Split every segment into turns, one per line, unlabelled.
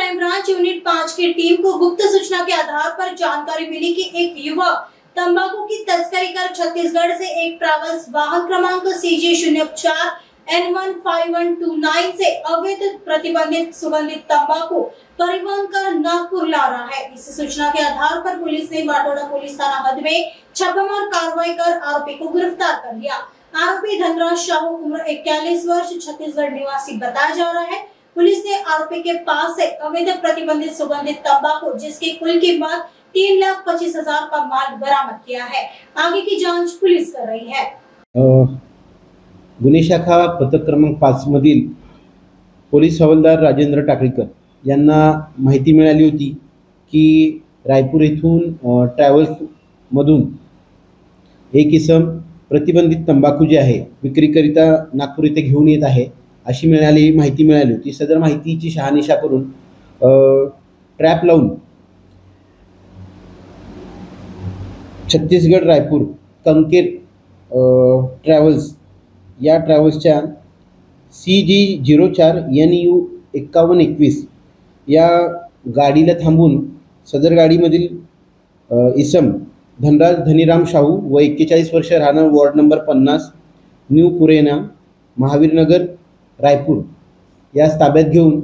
Crime branch unit 5 की team को गुप्त सूचना के आधार पर जानकारी मिली कि एक युवक तंबाकू की तस्करी कर छत्तीसगढ़ से एक ट्रैवल्स वाहन क्रमांक CG04 N15129 से अवैध प्रतिबंधित सुगंधित तंबाकू परिवहन कर नागपुर ला रहा है। इस सूचना के आधार पर पुलिस ने वाटोड़ा पुलिस थाना हद में छापामार कार्रवाई कर आरोपी को गिरफ्तार कर लिया। आरोपी धनराज साहू उम्र 41 वर्ष छत्तीसगढ़ निवासी बताया जा रहा है। पुलिस ने आरोपी के पास से अवैध प्रतिबंधित सुगंधित तंबाकू जिसकी कुल कीमत 3,25,000 का माल बरामद किया है। आगे की जांच पुलिस कर रही है।
गुन्हे शाखा पथक क्रमांक 5 मधील पोलीस हवालदार राजेंद्र टाकळीकर यांना माहिती मिळाली होती की रायपूर येथून ट्रॅव्हल्समधून एक इसम प्रतिबंधित तंबाखू जे आहे विक्रीकरिता नागपूर येथे घेऊन येत आहे अशी माहिती मिळाली होती। सदर माहितीची शहानिशा करून ट्रॅप लावून छत्तीसगढ़ रायपूर कंकेर ट्रॅव्हल्स या ट्रॅव्हल्सच्या CG04 NU5121 या गाडीला थांबून सदर गाडीमधील इसम धनराज धनीराम शाहू व 41 वर्ष राहणार ward number 50 new Purena Mahavirnagar Raipur या ताब्यात घेऊन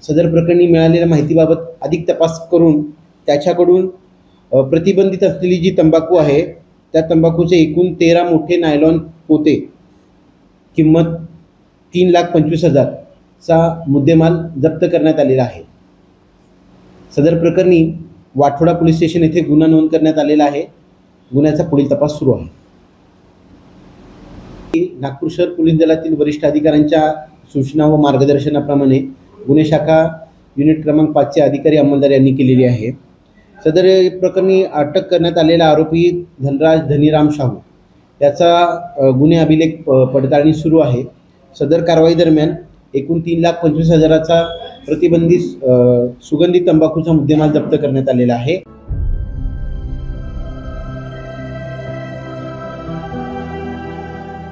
सदर प्रकरणी मिळालेल्या माहितीबाबत अधिक तपास करून त्याच्याकडून प्रतिबंधित असलेली जी तंबाखू आहे त्या तंबाखूचे एकूण 13 मोठे नायलॉन पोते किंमत 3,25,000 चा मुद्देमाल जप्त करण्यात आलेला आहे। सदर प्रकरणी वाटोड़ा पोलीस स्टेशन येथे गुन्हा नोंद करण्यात आलेला आहे। गुन्ह्याचा पुढील तपास सुरू आहे। नागपूर शहर पोलीस दलातील वरिष्ठ अधिकाऱ्यांच्या सूचना व मार्गदर्शनाप्रमाणे गुन्हे शाखा युनिट क्रमांक 5 चे अधिकारी अंमलदार यांनी केलेली आहे। सदर प्रकरणी अटक करण्यात आलेला आरोपी धनराज धनीराम शाहू याचा गुन्हे अभिलेख पडताळणी सुरू आहे। सदर कारवाई दरम्यान एकूण 3,25,000 चा प्रतिबंधित सुगंधित तंबाखूचा मुद्देमाल जप्त करण्यात आलेला आहे।